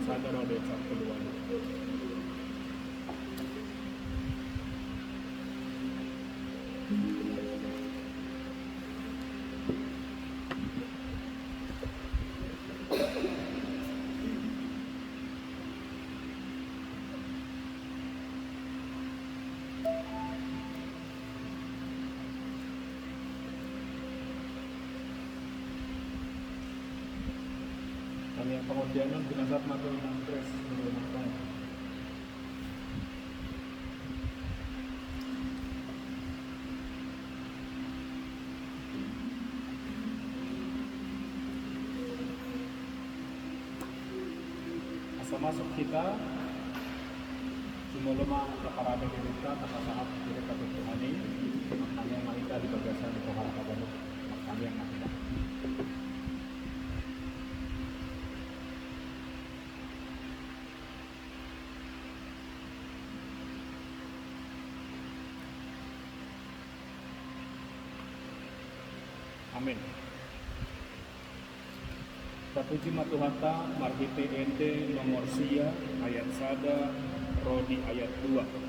sada rode sak keluar. Dan yang kemudian binasat matul nangkres menggunakan asa masuk kita cuma lemah keparada kita tak saat kita Tuhani makanya kita di bagasan Tuhan kabanuk makanya yang kita amin. Terpuji Matuhata marhite ente nomor sia ayat sada rodi ayat 2.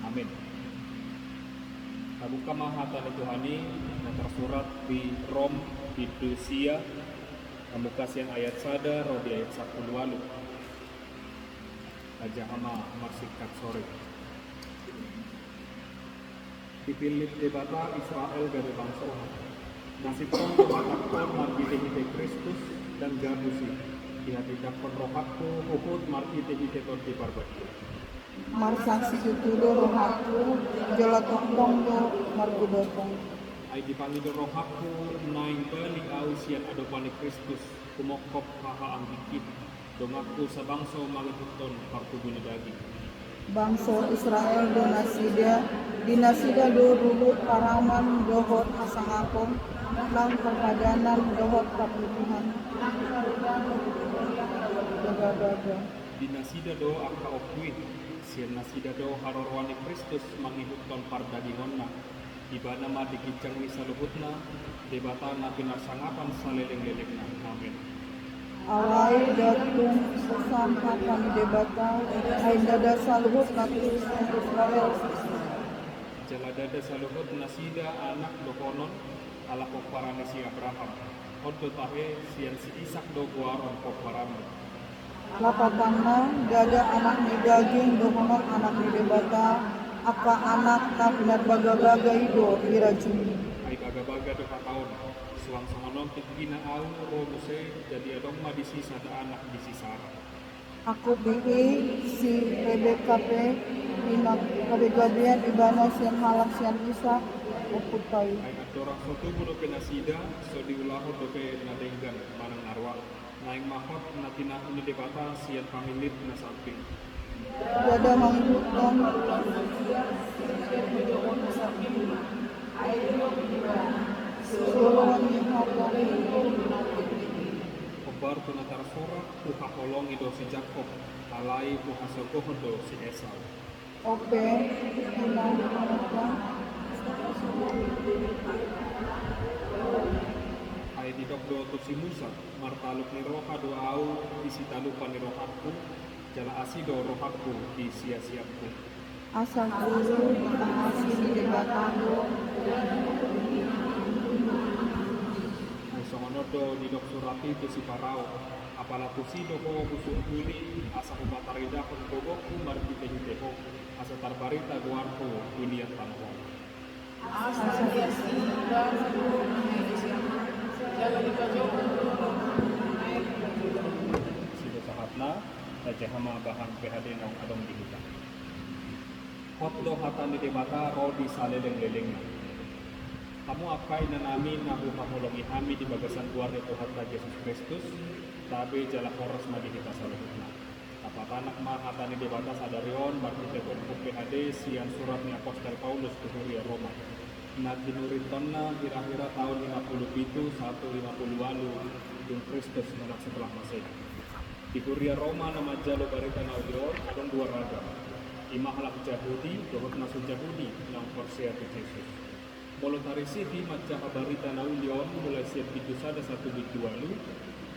Amin. Buka mahata Tuhani yang tersurat di Rom di Dusia membuka siang ayat sada rodi ayat 10 walu aja ama marsikat sore dipilih debata Israel dari bangsa nasib kon matakon margite Kristus dan ganusi dihadidakon rohakku uhud margite ton di parbati marsaksi jutudo rohaku jolotong do margudotong ay dipangido rohakku naing bali ausian adopani Kristus kumokop kaha ang dikit dongaku sa bangso mangituton partubuni daging bangso Israel do dinasida do rulut paraman dohot asangakon lang perpadanan dohot kaputihan daga dinasida do akka okwi sian nasida do harorwani Kristus mangihuton pardagingonna ibana ma dikincang misaluhutna debatana pinarsangapan saleleng-lelengna amin. alai datung pesan hatan debata ai dada saluhut natus Israel Jaladada saluhut nasida anak dokonon ala pokparane si Abraham. Odo tahe sian si Isak do guaron pokparane. lapatanna dada anak ni daging dokonon anak ni debata apa anak na pinagbaga-baga ido dirajuni Ai baga-baga do tahun. Suang sangonon tikina au ro muse jadi adong ma disi sada anak disi Sarah. aku bihi si Rebeka pe pinag kabegabian ibana sian halak sian isa uputai Ai adorang sotu budo penasida so diulahu do pe nadenggan manang narwa. Naing mahot natina ini debata sian pamilit na samping. dada mangikuton suruhan ni hapon Kobar tunatar sora puha holongi do si Jakob alai puha sogoh do si Esau. ope pinang Ai didok do tu si Musa martaluk ni roha do au isi talupan ni rohaku jala asi do rohaku di sia-siapku. asal guru tentang asin di batado Ai songono do didok surati tu si Parao apala tu si do ko busur kuli asa umatarida kon kogoku marti tehiteho asa tarbarita guarku dunia tanho. Sido sahatna tajahama bahan PHD nang adong di hutan. Hotdo hatan di debata ro di saleleng-leleng. Kamu akai nanami nahu hamulongi hami di bagasan luar di Tuhan Yesus Kristus, tabe jala horas madi kita salehna. Apa anak mah hatan di debata sadarion bakti tekon PHD sian surat ni Apostel Paulus ke Huria Roma. Nat dinurintonna kira-kira tahun 57 150 walu Dung Kristus menak setelah Masehi. Di Huria Roma nama jalo barita naudion adon dua raga. Ima halak Yahudi, dohot nasu Yahudi yang persia ke Yesus. Voluntarisi di macam barita naudion mulai siap itu sada satu bitu walu.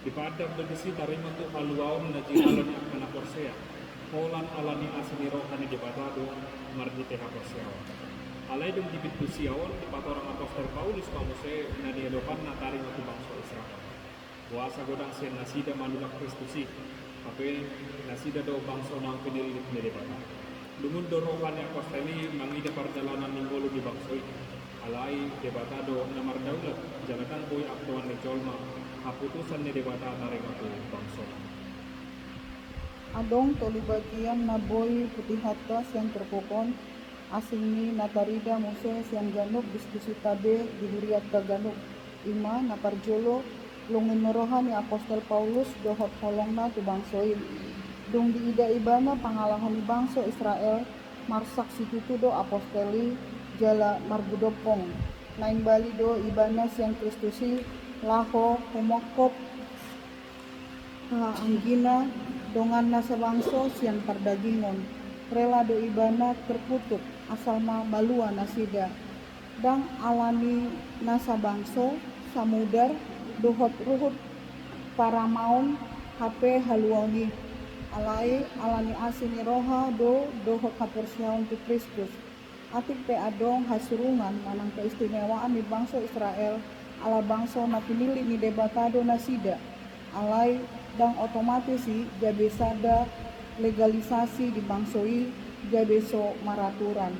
Di padang begisi tarima tu haluaon na jinalon yang kena persia. Holan alani asini rohani di batado margite ha persia. Alai dong dibit siawon di orang Apostol Paulus pamuse na diedopan na tarima tu bangsa Israel. Puasa godang sian nasida manulak Kristusi, tapi nasida do bangsa nang pinilit ni debata. Lumun do rohan yang apostoli mangida perjalanan ninggolo di bangsa ini. Alai debata do namar daulat, jangan boy aktuan ni jolma, haputusan ni debata tarima tu bangsa. adong tolu bagian na boy putih atas yang terpokon asing ni natarida muse siang ganok diskusi tabe di huriat gaganok ima na parjolo lungin merohan ni Apostol Paulus dohot holongna tu bangsoin dong di ida ibana pangalahan ni bangso Israel marsak situtu do apostoli jala margudopong naing bali do ibana siang Kristusi laho humokop anggina dongan nasa bangso siang pardagingon rela do ibana terputuk asal ma balua nasida dang alani nasa bangso samudar dohot ruhut para maun HP haluani alai alani asini roha do dohot hapersiaun tu Kristus atik pe adong hasurungan manang keistimewaan di bangsa Israel ala bangsa na pinili ni debatado nasida alai dang otomatis si jabesada legalisasi di bangsoi jabeso maraturan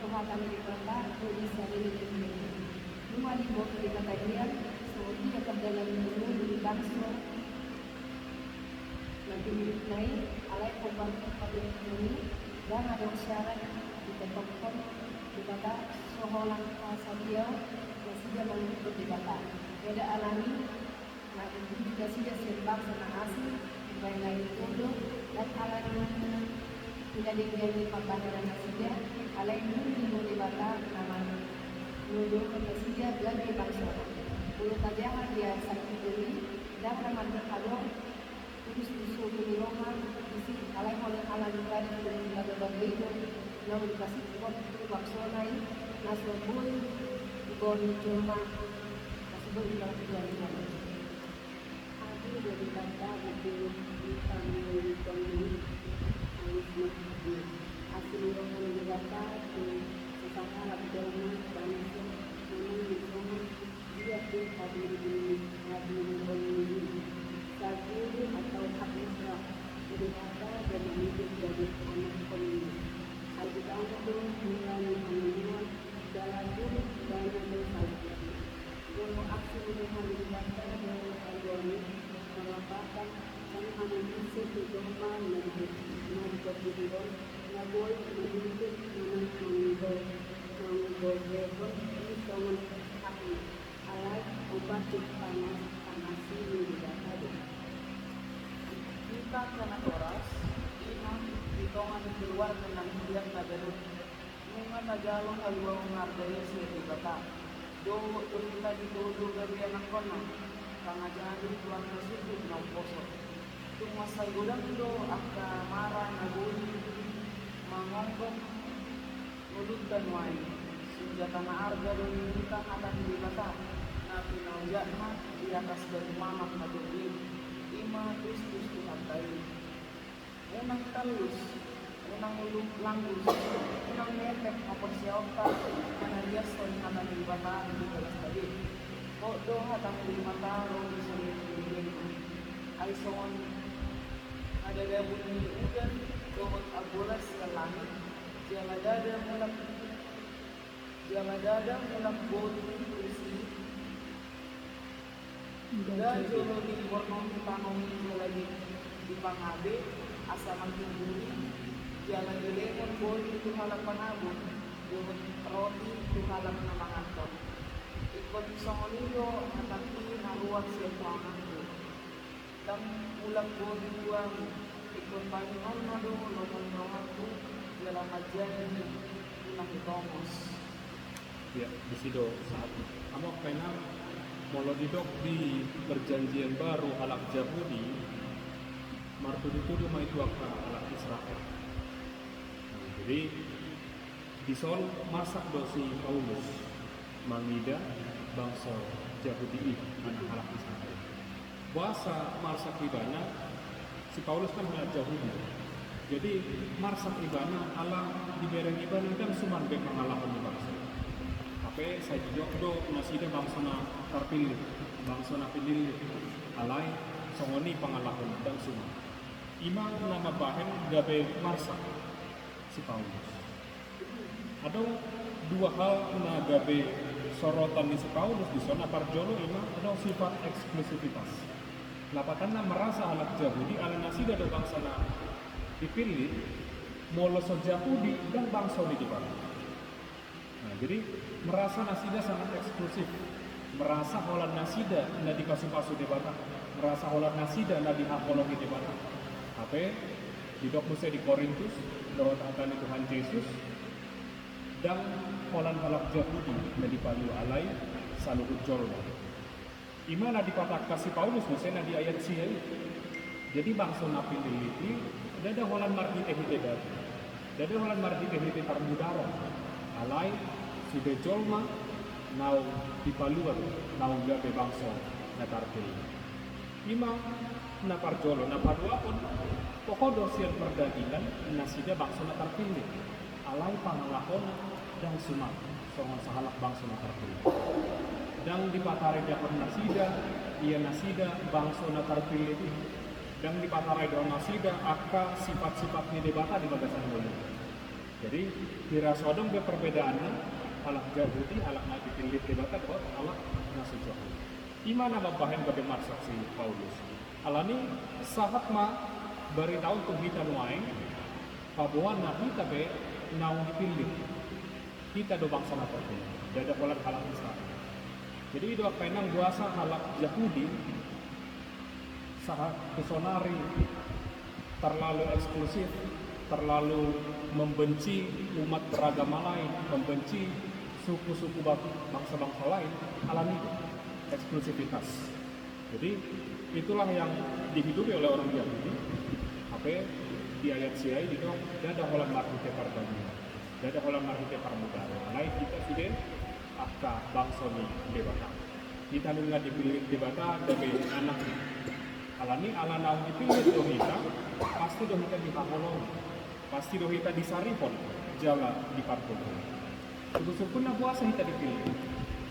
Tuhan kami dikata, tulis dari ini. Rumah di bawah di kata dia, seperti akan dalam dulu di bangsa. Nanti naik, alai korban pada ini, dan ada syarat ditetapkan di kata seholang kuasa dia, yang sudah mengikut di kata. Beda alami, nah itu juga sudah sembang sana asli, baik lain itu, dan alami tidak dibiayai pembangunan Nasida, alai dulu di bata nama dulu Nasida lagi bangsa. Bulu tajam dia sakit diri dan ramad berkalung terus disuruh di Roma isi alai oleh ala juga di bagai itu lalu dikasih buat itu bangsa lain nasib bul bon cuma nasib bul di dalam tujuan ini. Aku dari kata itu di kami asli orang negara itu sekarang abdullah bangsa memang semua dia tu hadir ini satu atau hak Islam berkata dan hidup dari anak pemilik. Al-Quran itu mengenai dalam diri dan dosa. Yang aksi Tuhan dikata dalam Al-Quran mengatakan Tuhan mengisi kehidupan menghidupkan Nabi menghidupkan menggolehkan ini sangat hati alat obat panas panasi dikata kita kena toras imam hitungan keluar dengan hilang nagarut mungan nagalong haluang menghargai sehari bata doa kita dituduh dari anak kono karena jangan tuan tersebut namposo tung masai godang do akka marah naguli mangongkong mulut dan wai senjata harga dan kita akan dibata na pinaujatma di atas dari mamak na tubig ima Kristus Tuhan tayo unang talus unang ulung langgus unang nepek mapersiauta manalias ko ni akan dibata di dalam tadi kok do hatang limata ro di sini ay son ada gabun ni udan dohot abulas ke langit jamadada mulak bodi kursi dan jolo di warnong tanong itu lagi di pangabe asa makin budi jalan gelengan bodi itu halap panabon dohot roti itu halap na mangantot ikut songolilo mataki naruang siya panganto dan mulak bodi buang ikut Panginoon na do lomong ko dalam ajian nakitongos. Ya, di situ saat kamu pengen molodidok di perjanjian baru alak Yahudi, martu dituduh mai tuaka alak Israel. Nah, jadi di sol masak dosi Paulus mangida bangsa Yahudi anak alak Israel. Puasa masak ibana si Paulus kan anak Yahudi. Jadi marsak ibana ala dibereng ibana dan suman bek mengalahan bangsa. Tapi saya jokdo nasida bangsa na terpilih, bangsa na pilih alai songoni pengalahan dan suman. Imang nama bahen gabe marsak si Paulus. Ada dua hal na gabe sorotan di si Paulus di zona parjolo imang ada sifat eksklusivitas. Lapatanna merasa anak Yahudi ala nasida do bangsa na dipilih molosot Yahudi dan bangsa di depan. Nah, jadi merasa nasida sangat eksklusif, merasa holan nasida na dipasu-pasu di bata, merasa holan nasida na dihapologi di bata. Tapi di dok di Korintus doa akan Tuhan Yesus dan holan halak Yahudi na dipalu alay saluhut jolma. Ima na dipatakka si Paulus misalnya di ayat siya. Jadi bangsa napi diliti dada holan marhite hite dati. Dada holan marhite hite parmudaro. Alay sudah jolma nau dipaluan nau gabe bangsa na tarpil. Ima na parjolo na padua pun pokok dosian perdagingan nasida bangsa na tarpilih. Alay pangalakon dan sumat songon sahalak bangsa na tarpilih. Dan di patarai dapat nasida, ia nasida bangsa na tarpilih itu. Dan di patarai daun nasida akka sifat-sifatnya debata di bagasan dulu. Jadi dirasodong ke perbedaannya halak Yahudi, halak nabi pilih debata bahwa halak nasi Yahudi. Imana babahen gabe marsak si Paulus. Alani sahat ma bari tahun tuh kita nuaing pabuan na kita be naung dipilih. Kita do bangsa na terpilih. Dada pola halak Israel. Jadi itu apa yang buasa halak Yahudi sahat kesonari terlalu eksklusif, terlalu membenci umat beragama lain, membenci suku-suku bangsa-bangsa lain, alami itu eksklusivitas. Jadi itulah yang dihidupi oleh orang Yahudi. Apa di ayat siai itu dada holan marhite pardagingan, dada holan marhite parmudaro. Lain kita sudah akka bangsa ni debata. Kita nunga dipilih debata dari anak. Alani ala nau dipilih dohita, pasti dohita dipaholong, pasti dohita disaripon, jala diparpulong. Suku-suku na buasa hita dipilih.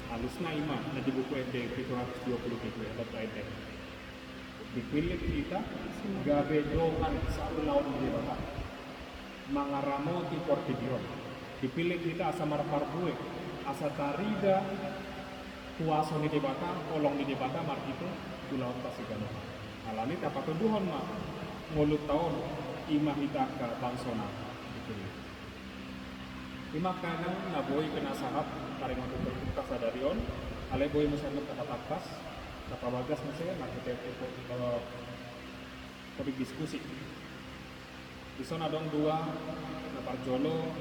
Halusna iman na di buku ede 720 itu ada ede. Dipilih kita gabe dohan sa ulaw ni debata. Mangaramo ti portidiron. Dipilih kita asa marparbue, asa tarida kuasa ni debata, kolong ni debata mar itu ulaw pasigano. Alani dapat tuduhan mah ngulut tahun imah hitaka bangsona dipilih. Imah kanang naboy kena sahat taring untuk berbuka sadarion, alay boy musanut katakas, kapabagas masih nak kita topik diskusi. Ison adong dua naparjolo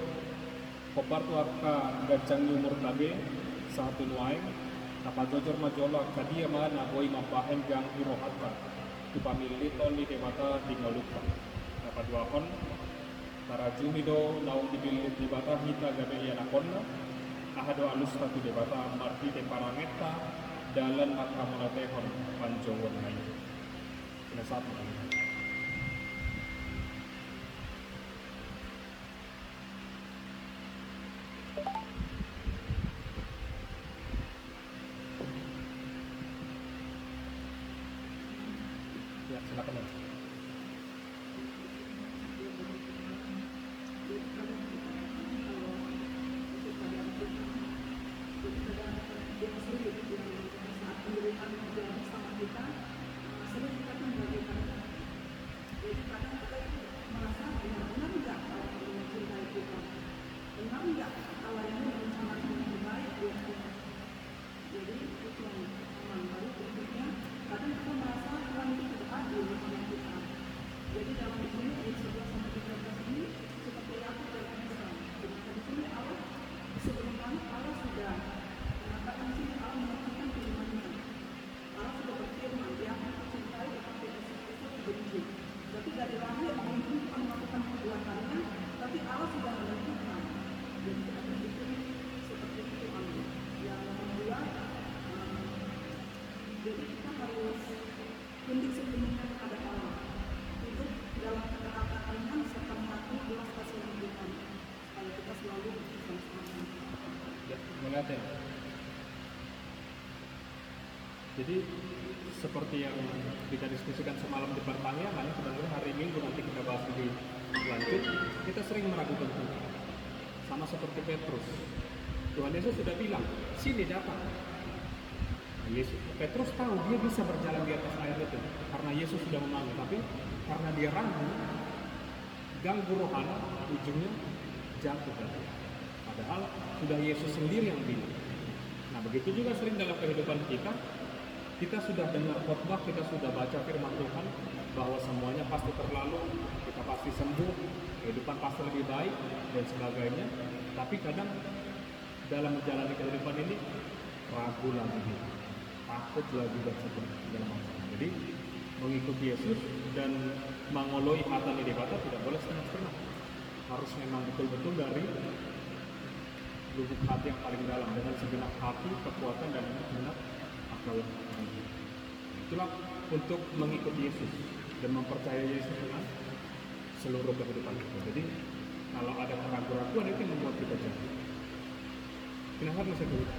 kobar tu akka gajang umur tabe satu nuaing napajojor majolo kadia mana boy mapahen gang irohatka tupamili toli debata di ngoluka napaduakon tarajumi do naung dibilih debata hita gabe yanakonna ahado alus tatu debata marti de parameta dalan makamonatehon panjowon ngai kena satu ya silakan. Jadi seperti yang kita diskusikan semalam di pertanyaan, sebenarnya hari Minggu nanti kita bahas lebih lanjut, kita sering meragukan Tuhan. Sama seperti Petrus. Tuhan Yesus sudah bilang, sini datang. Petrus tahu dia bisa berjalan di atas air itu karena Yesus sudah memanggil, tapi karena dia ragu, ganggu rohani, ujungnya jatuh. Padahal sudah Yesus sendiri yang bilang. Nah begitu juga sering dalam kehidupan kita sudah dengar khotbah, kita sudah baca firman Tuhan bahwa semuanya pasti terlalu, kita pasti sembuh, kehidupan pasti lebih baik dan sebagainya. Tapi kadang dalam menjalani kehidupan ini ragu lagi, takut lagi dan segala macam. Jadi mengikuti Yesus dan mengoloi hata di debata tidak boleh setengah-setengah. Harus memang betul-betul dari lubuk hati yang paling dalam, dengan segenap hati, kekuatan, dan segenap akal yang tinggi. Itulah untuk mengikuti Yesus dan mempercayai Yesus dengan seluruh kehidupan kita. Jadi kalau ada keraguan-keraguan itu yang membuat kita jatuh. Kenapa bisa begitu?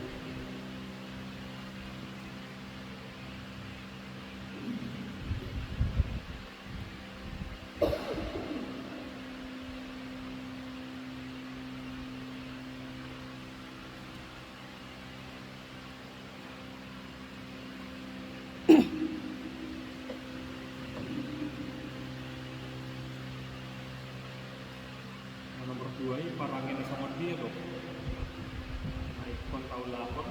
Nomor 2 ini parangin sama dia tuh. Ikon tahu lapor,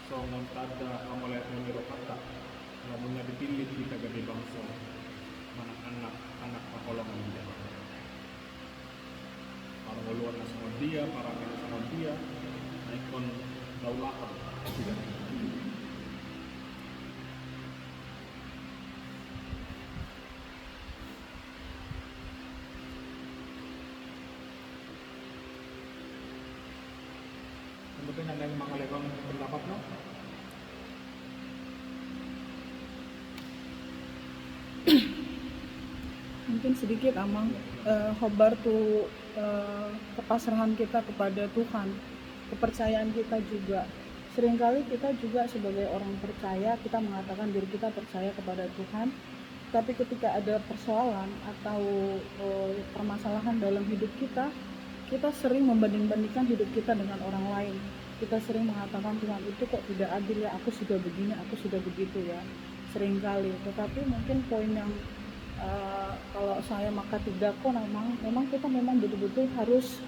songon tada amolet meniro kata, lamunnya dipilih kita gede bangsa, anak pakolongan dia. Parang uluan sama dia, parangin sama dia, ikon tahu lapor tidak. Mungkin ada yang mengalihkan pendapatnya. Mungkin sedikit Amang, khobar tuh kepasrahan kita kepada Tuhan, kepercayaan kita juga. Seringkali kita juga sebagai orang percaya, kita mengatakan diri kita percaya kepada Tuhan, tapi ketika ada persoalan atau permasalahan dalam hidup kita sering membanding-bandingkan hidup kita dengan orang lain. Kita sering mengatakan Tuhan itu kok tidak adil ya, aku sudah begini, aku sudah begitu ya, seringkali. Tetapi mungkin poin yang kalau saya maka tidak kok memang kita memang betul-betul harus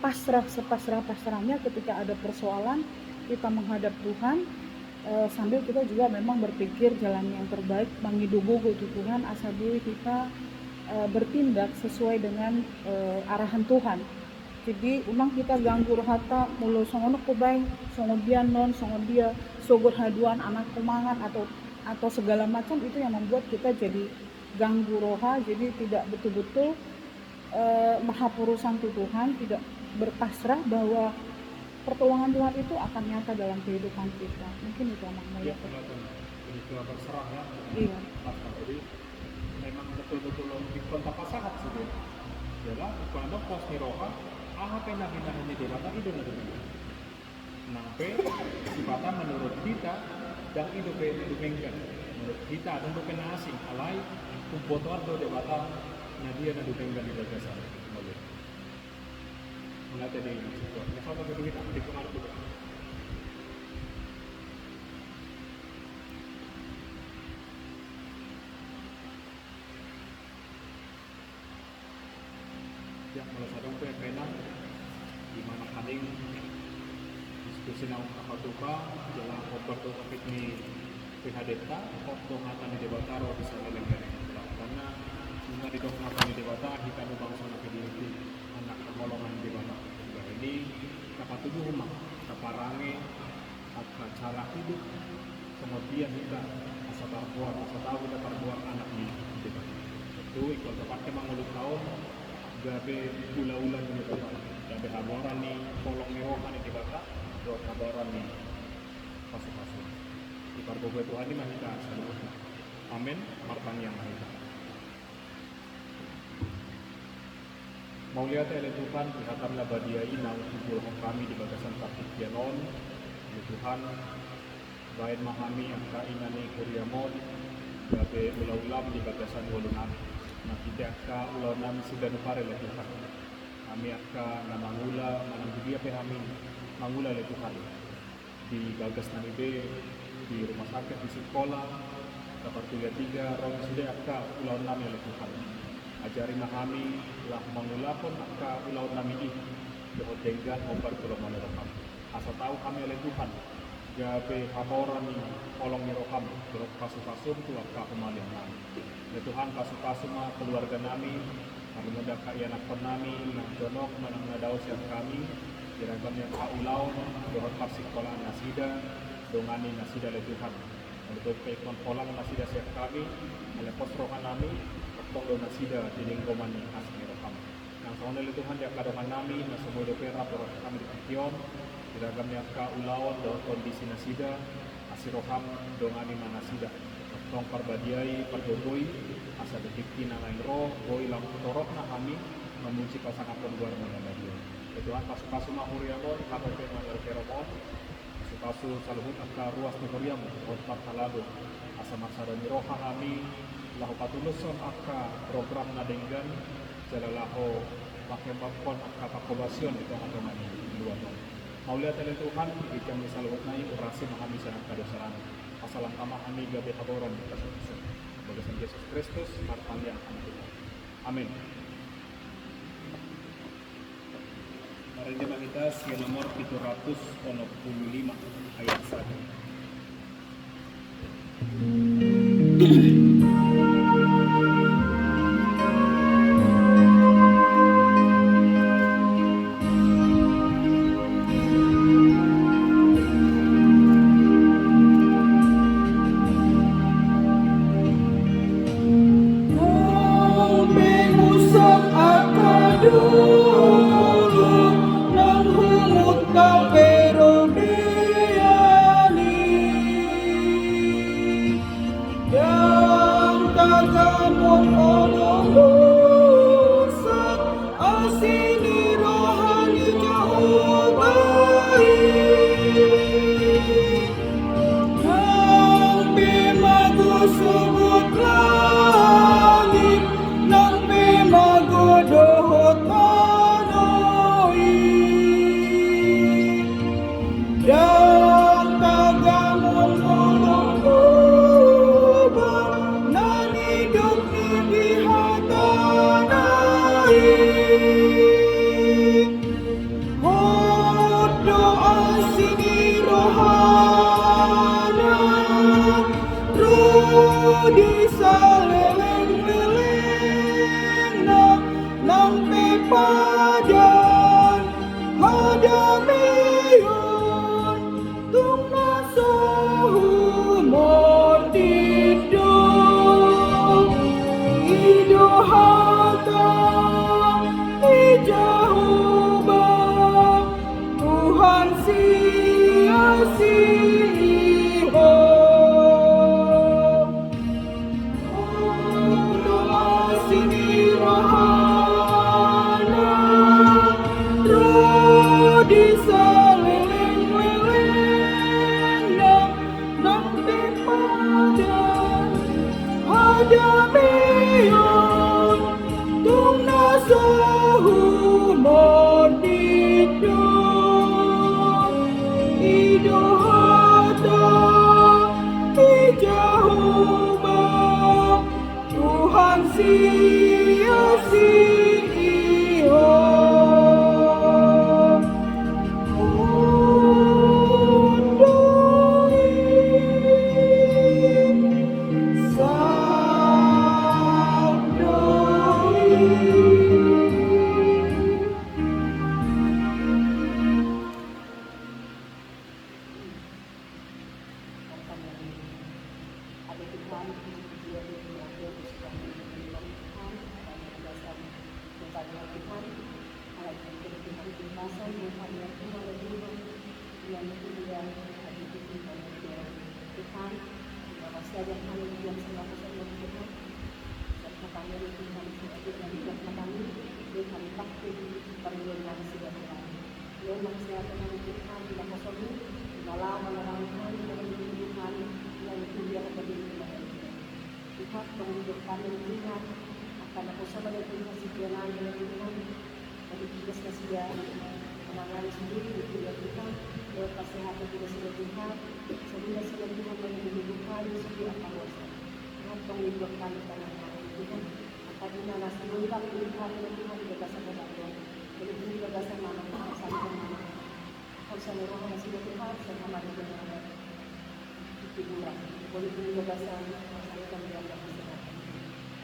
pasrah sepasrah-pasrahnya ketika ada persoalan, kita menghadap Tuhan, sambil kita juga memang berpikir jalan yang terbaik, mangidugo Tuhan, asabi kita bertindak sesuai dengan arahan Tuhan. Jadi unang kita ganggu rohata mulu songono kubay, songon dia sogor haduan anak kumangan atau segala macam, itu yang membuat kita jadi ganggu roha, jadi tidak betul-betul mahapurusan Tuhan, tidak berpasrah bahwa pertolongan Tuhan itu akan nyata dalam kehidupan kita. Mungkin itu Amang mau ya. Jadi kita berserah ya. Iya. Jadi memang betul-betul di kontak pasangan sih. Jadi kalau pos ni roha, apa yang kita ini dewata itu nanti. Nampe sifata menurut kita dan itu menurut menurut kita dan bukan asing alai kumpotor do dewata nadia na dupenggan di bagasan. Mengapa di situ? Kenapa begitu kita di kemana juga? Ya, kalau sadong pe pena di mana kading diskusi nang kapatuka jalan koper to topik ni PHDTA foto ngatan di debataro bisa lelenggan karena bunga di dong ngatan di debata kita nu bangsa na kediri anak golongan di debata ini kapatuju rumah kaparange cara hidup kemudian kita asa tahu kita perbuat anak di debata itu ikut tepatnya mengulut tahun gabe ula-ulan di debata gabe haboran nih kolong nerohan di debata do haboran nih pasu-pasu di parboga Tuhan ini masih kita seluruhnya amin martang yang mahita mau lihat oleh Tuhan kelihatan labadiai nang kubur kami di bagasan takut pianon oleh Tuhan baik mahami angka inani kuriamon gabe ulau-ulam di bagasan wolunan nah kita angka ulau-ulam sudah nupare oleh Tuhan kami angka namangula manang dia pehami mangula oleh Tuhan di bagas nanibe di rumah sakit di sekolah dapat 3 orang sudah angka ulau-ulam oleh Tuhan ajari mahami lah mangula pun angka ulau nami ini dohot denggan obar kalau menerokam asa tahu kami oleh Tuhan gabe haboran ni kolong nirokam dohot kasu-kasum tu angka kemalian nami ya Tuhan kasu-kasum keluarga nami Kami mudah kaya anak nami, nang donok, manang nadaw siya kami, diragam yang kaulaw, dohot parsikolaan nasida, dongani nasida le Tuhan. Untuk keikon polang nasida siya kami, alepos rohan nami, kaptong do nasida, dining romani asmi roham. Nang sa le Tuhan, dia kadongan nami, nasumuy do pera, porot kami di Pion, diragam yang kaulaw, dohot kondisi nasida, asiroham, dongani manasida. Kaptong parbadiai, pardoboy, asa detikti na ngayon roh, boy lang torok na kami, memuji pasangan pembuat mengenai dia. Tuhan pasu-pasu mahuriamon, kapal ke mangerkeromon, pasu-pasu saluhut akka ruas mahuriam, kontak talado, asa maksarani roha kami, lahu patuluson akka program nadenggan, jalalaho pakai bakon akka pakobasyon itu ngatongan ini luar. Maulia tele Tuhan, ikam ni saluhut nai urasi mahami sangat kadosaan, asalan kama kami gabe haboran di kasih Bagasan Yesus Kristus, martalian anak Tuhan. Amin. Mari jemaat kita sia nomor 765 ayat 1.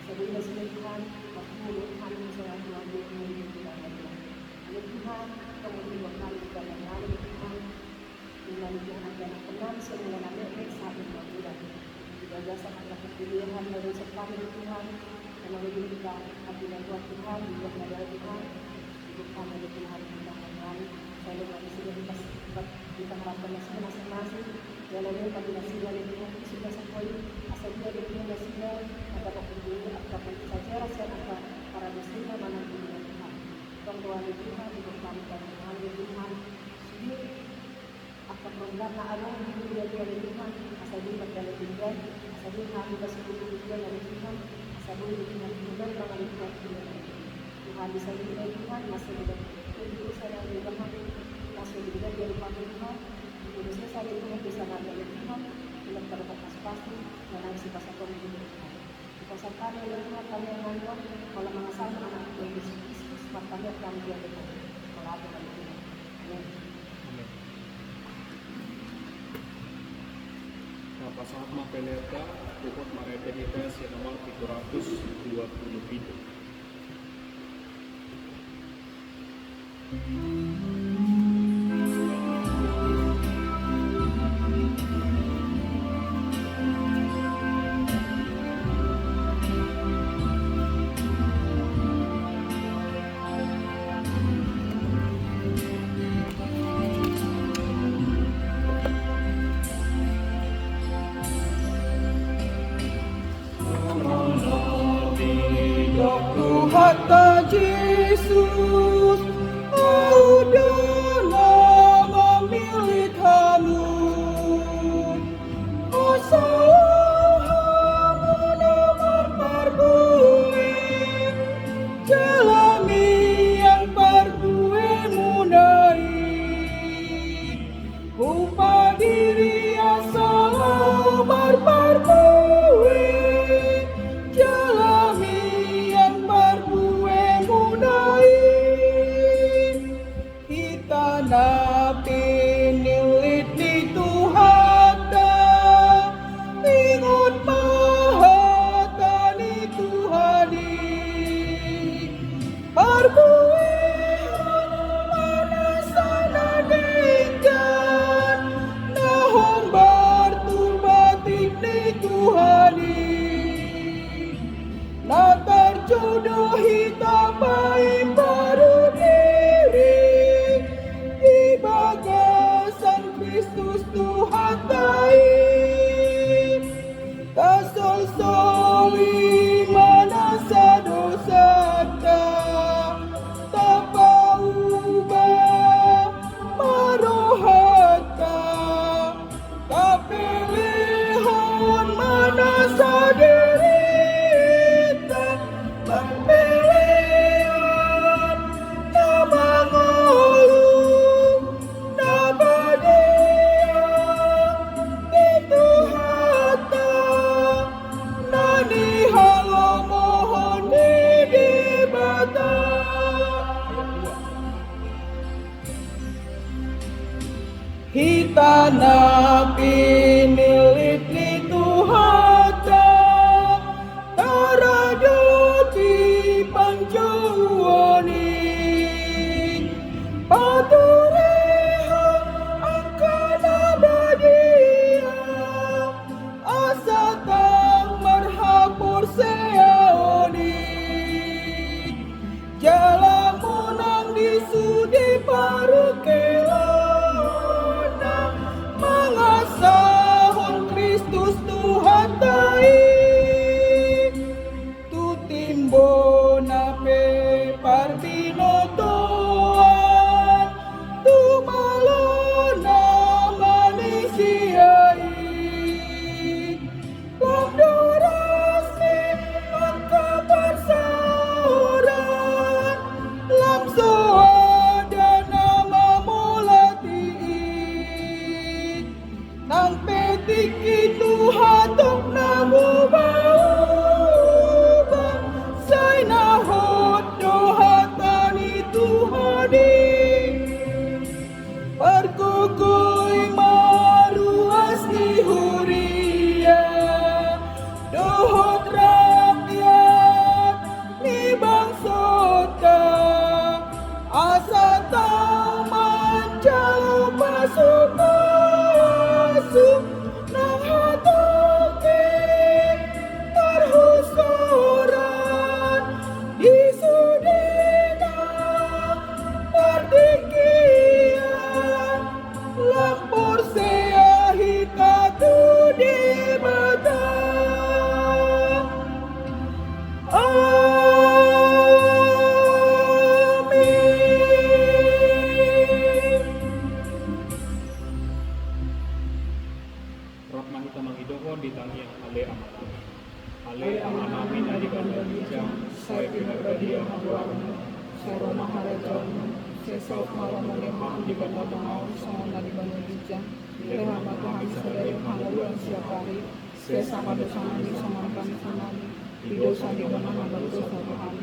Sabihin sila Tuhan, magpulot kami sa mga buhay ng Tuhan. Ano Tuhan, kamuliwag kami ka ng namin Tuhan. Nilalagyan ang ganapanan sa mga namin sa ating mga bulan. Ibaga sa mga kapilihan na rin sa kami Tuhan. Na magiging ka at ginagawa Tuhan, iwag na dahil Tuhan. Iwag kami na Tuhan ng Tuhan. Salo kami sila kita harapan na sila sa masing. Dalam yung kami na sila rin Tuhan, sila sa koy. Asal dia rin na sila, at kapag-ulo at kapag-sasaras yan ang para na sila managin ng Tuhan. Itong tuwa ni Tuhan, iwag kami ka ng Tuhan. Sige, at kapag na anong hindi niya rin Tuhan, asabihin magdalatinggan, asabihin kami ba sa tulungan na rin Tuhan, asabihin Tuhan, Tuhan, mga Tuhan, Tuhan, sa iyo ay Tuhan, masabihin, hindi sa namin Tuhan, masabihin, dari kami Tuhan, hindi sa sabi Tuhan, bisa namin Tuhan, ilang terbatas-pasti, na nagsipasa sa pamilya Tuhan. Ipasang kami ang Tuhan, kami ang Tuhan, wala mga sama anak ng Yesus, magkami at kami ang Tuhan, malapit ang Tuhan. Amen. Pasangan Mapeleta, Pukot Marete kita si nomor 327. Kata Yesus, udahlah memilih kamu. Usahamu nomor perbuih, jalani yang perbuih munai. Upah diri asal berperbuih, jalani yang berbuih munai. Kita napin nilit ni Tuhan dah, ingat mahata ni Tuhan ni. Berbuih mana sana dingkan, nahong bertubatik ni Tuhan ni. Na terjodohi tapai baru diri di bagasan Kristus Tuhan tai. Tasol-soli mana dosa tapauba marohata kapilihan mana saderita pemilihan na mangolong na badia itu hata nani halo mohon di bata. Kita napinilit ni Tuhan taradoti panjauani patureha akan abadia asatang marhapur seaoni jalamunang disudi parukilana mangasahon Kristus Tuhan tai tu timbo nape parbinotoan tu malona manisiai labdorasi angka persauran lamso ada nama mulati nang petik itu hatok namu bau say nahot dohatan itu hadi perkukuy maruas ni huria dohot rakyat por sea hikatu di mata. Rahmah kita mangidohon di tangiang ale amanami. Ale amanami nadi bandajang, saya pinagadia hawarna, Saya Roma Harajon, saya Sauk Malam Menemang di Bandar Mau, sama di Bandar Bijang, Leha Tuhan Sadari Pangaluan Siapari, saya sama dosanani sama kami sanani, di dosa di mana nama dosa Tuhan.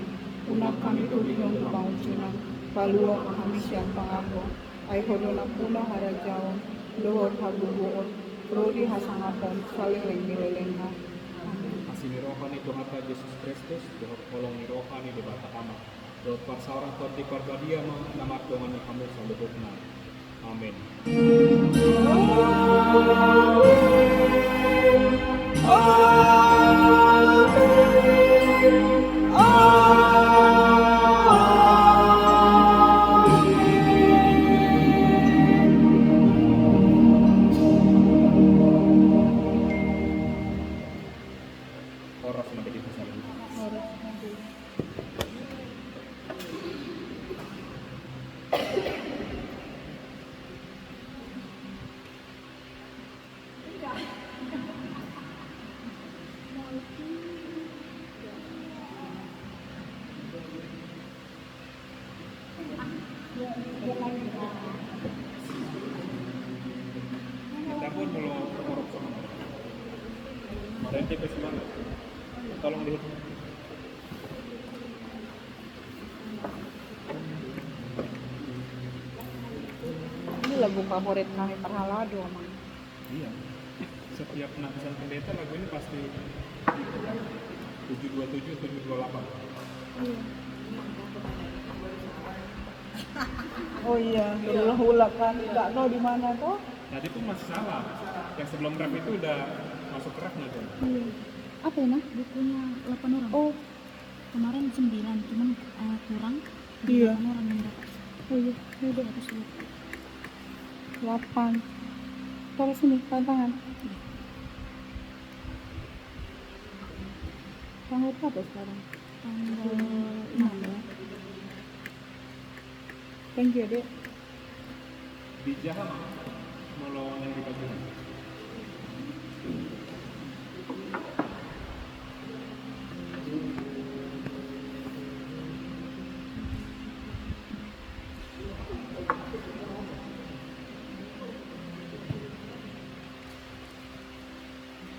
Punah kami tu di dalam bangun cinang, palua kami siang pangapo, ay hodona punah harajaon, lohor hagubuon, prodi hasangapon, salileng nilelengha. asini rohani Tuhan Yesus Kristus, Tuhan kolongi rohani di bata amat. Doa parsaurang korti parbadia nama Tuhan yang kamu selalu benar. Amin. Oras menjadi besar. Kita pun belum korup sama. Dan tipis banget. Tolong dihitung. Ini lagu favorit kami Perhalado, Mang. Iya. Setiap nabisan pendeta lagu ini pasti 727 728. Oh iya, hula kan, nggak tahu di mana tuh. Tadi pun masih salah. Yang sebelum rap itu udah masuk rapnya tuh. Iya. Apa ya, nah? Bukunya 8 orang. Oh, Kemarin 9, cuman kurang. Iya. 8 orang yang dapat. oh iya, ini udah Harus lihat. 8. Taruh sini, tangan. Tanggal berapa sekarang? Tanggal 6 ya. Thank you, Dek. Di Jaha mau yang dibagi.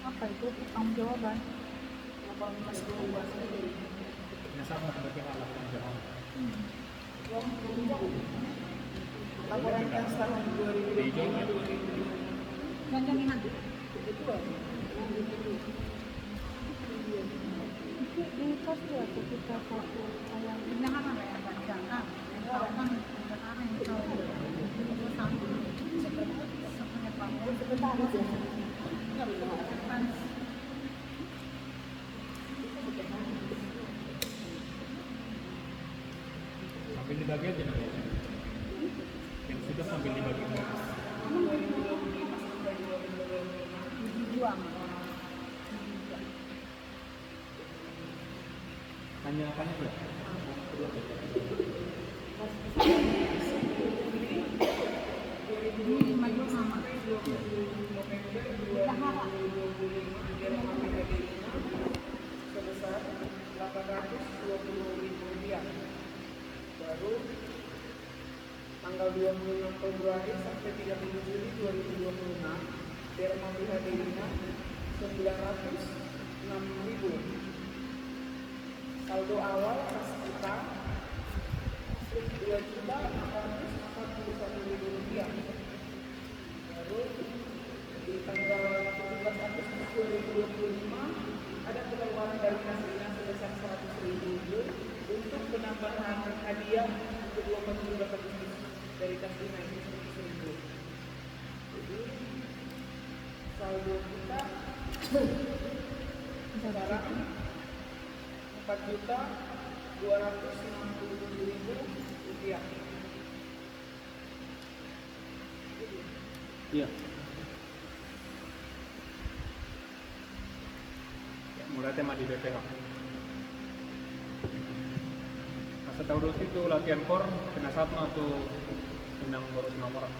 Apa itu? Tanggung jawaban. Yang sama sebagai alat yang Jaha. Laporan kas tahun 2020. Di Jawa. Jaminan. Ini pasti aku kita satu ayam. Jangan ada yang jangan. Jangan. Sambil dibagi aja nih. Yang sudah sambil dibagi. Tanya ya. Sebesar Rp820.000. Baru tanggal 26 Februari sampai 30 Juli 2026 Derma Hadirina 906.000. Saldo awal kas kita Rp2.441.000. Baru di tanggal 17 Agustus 2025 ada pengeluaran dari kas dinas sebesar 100.000 untuk penambahan hadiah kedua penerima bisnis dari kas dinas 100.000. Jadi saldo kita sekarang Rp4.267.000. Iya. Ya, mulai tema di BPH. Masa tahu dulu itu latihan kor kena satma atau inang baru nomor.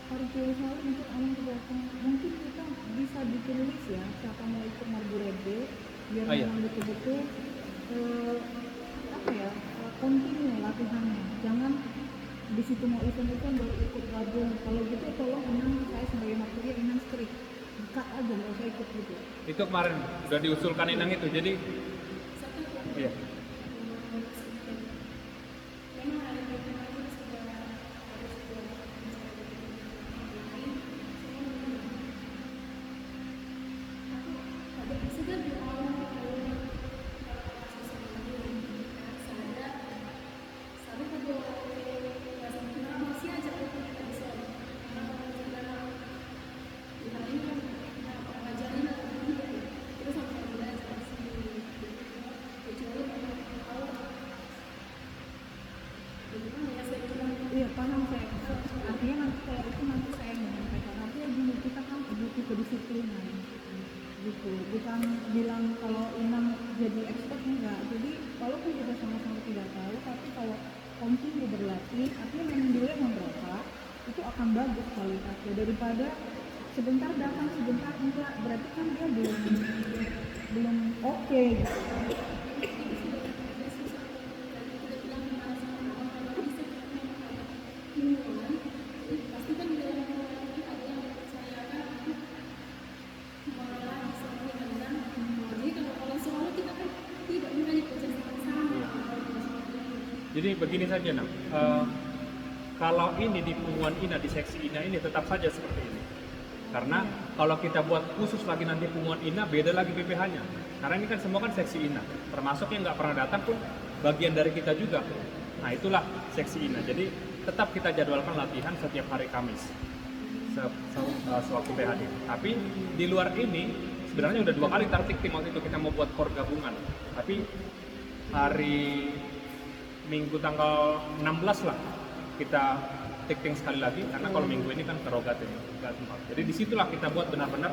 Kalau saya untuk anak ke belakang, mungkin kita bisa bikin list ya siapa mau ikut Marburebe biar Ah, iya. memang betul-betul continue latihannya. Jangan di situ mau event-event baru ikut gabung. Kalau gitu tolong Inang, saya sebagai marturia Inang strict, buka aja nggak usah ikut gitu. Itu kemarin udah diusulkan inang itu, jadi iya. Iya paham saya. Artinya nanti kalau itu nanti saya menyampaikan. Artinya gini, kita kan butuh kedisiplinan gitu. Bukan bilang kalau Inang jadi expert enggak. Jadi walaupun kita sama-sama tidak tahu, tapi kalau continue berlatih, artinya memang dulu yang berapa itu akan bagus kualitasnya daripada sebentar datang sebentar enggak. Berarti kan dia belum oke gitu. Jadi begini saja Nam, kalau ini di punguan INA, di seksi INA ini tetap saja seperti ini. Karena kalau kita buat khusus lagi nanti punguan INA, beda lagi PPH-nya. Karena ini kan semua kan seksi INA, termasuk yang nggak pernah datang pun bagian dari kita juga. Nah itulah seksi INA, jadi tetap kita jadwalkan latihan setiap hari Kamis sewaktu PHD. Tapi di luar ini, sebenarnya udah 2 kali tartik tim waktu itu kita mau buat kor gabungan. Tapi hari Minggu tanggal 16 lah kita tikting sekali lagi, karena kalau minggu ini kan prerogatif nggak sempat. Jadi disitulah kita buat benar-benar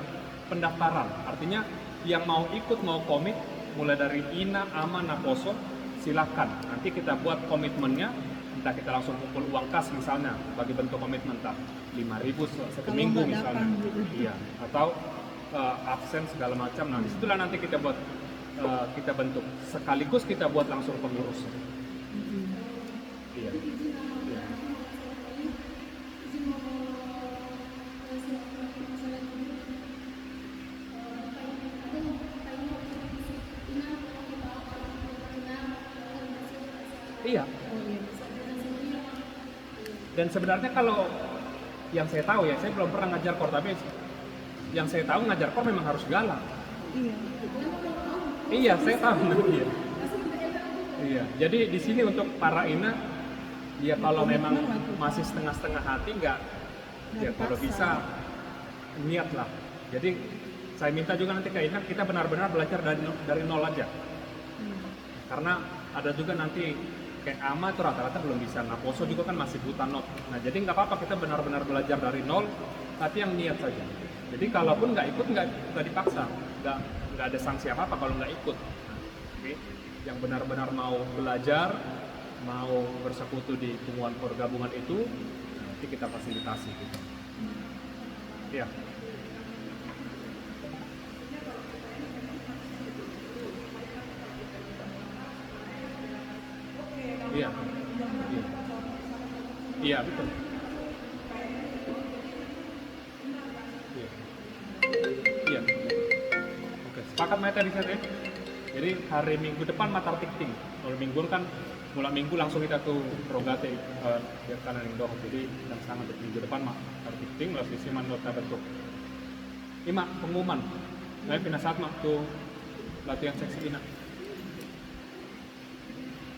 pendaftaran. Artinya yang mau ikut, mau komit, mulai dari INA, AMA, NAPOSO, silakan. Nanti kita buat komitmennya, entah kita langsung kumpul uang kas misalnya, bagi bentuk komitmen, entah 5.000 satu Kalau minggu nggak misalnya. datang gitu. Iya, atau absen segala macam. Nah disitulah nanti kita buat, kita bentuk. Sekaligus kita buat langsung pengurus. Iya. Iya. Iya. Dan sebenarnya kalau yang saya tahu ya, saya belum pernah ngajar kor, tapi yang saya tahu ngajar kor memang harus galak. Iya. Iya, saya tahu. Iya. Iya. Jadi di sini untuk para INA, ya kalau memang masih setengah-setengah hati nggak ya kalau bisa niat lah. Jadi saya minta juga nanti ke INA kita benar-benar belajar dari nol aja. Karena ada juga nanti kayak AMA itu rata-rata belum bisa, NAPOSO juga kan masih buta not. Nah jadi nggak apa-apa kita benar-benar belajar dari nol, tapi yang niat saja. Jadi kalaupun nggak ikut nggak dipaksa, nggak ada sanksi apa-apa kalau nggak ikut. Oke. Yang benar-benar mau belajar, mau bersekutu di punguan kor gabungan itu, nanti kita fasilitasi gitu. Iya. Iya. Iya. Iya, betul. Iya. Iya. Oke, sepakat Maya tadi saya. Jadi hari Minggu depan matar tikting. Kalau Minggu kan mulai Minggu langsung kita tuh progate biar kanan yang doh. Jadi yang sangat Minggu depan matar tikting lalu sisi manota bentuk. Ima pengumuman. Saya pindah saat tuh latihan seksi ini.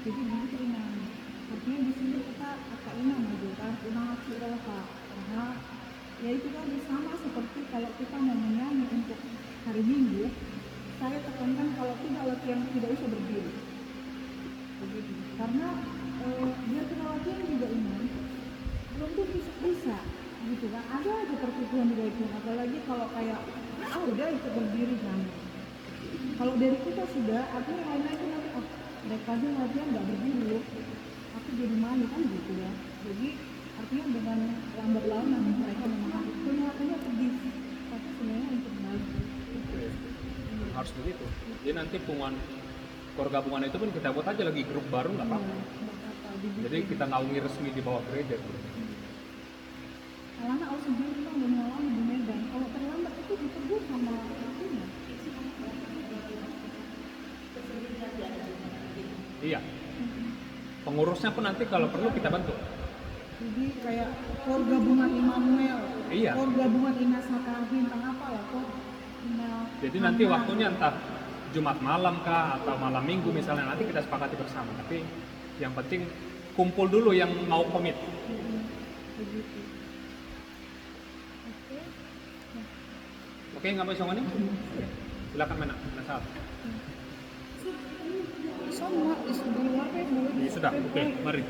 Jadi begitu Inang. Artinya di sini kita kakak Inang gitu kan, Inang kira Kak. Karena ya itu kan sama seperti kalau kita mau menyanyi untuk hari Minggu, saya tekankan kalau tidak latihan tidak usah berdiri. Begitu. Karena biar kita latihan juga ini. lagi kalau kayak udah ikut berdiri kan. Kalau dari kita sudah, artinya lain itu nanti mereka aja latihan nggak berdiri loh, aku jadi malu kan gitu ya. Jadi artinya dengan lambat laun nanti mereka memang kelihatannya pedih, tapi sebenarnya untuk baik. Harus begitu. Jadi nanti keluarga gabungan itu pun kita buat aja lagi grup baru nggak apa-apa. Jadi kita naungi resmi di bawah gereja. Karena aku sendiri kan udah mengalami di Medan, kalau terlambat itu ditegur sama artinya. Iya. Pengurusnya pun nanti kalau perlu kita bantu. Jadi kayak kor gabungan Immanuel, Iya. kor gabungan Ina Saka Bintang apa ya, kor Ina. Jadi nanti waktunya entah Jumat malam kah atau malam Minggu misalnya, nanti kita sepakati bersama. Tapi yang penting kumpul dulu yang mau komit. Begitu. Oke, nggak mau isong ini? Silakan mana? Saat. Semua di luar kan boleh. Sudah. Oke, mari.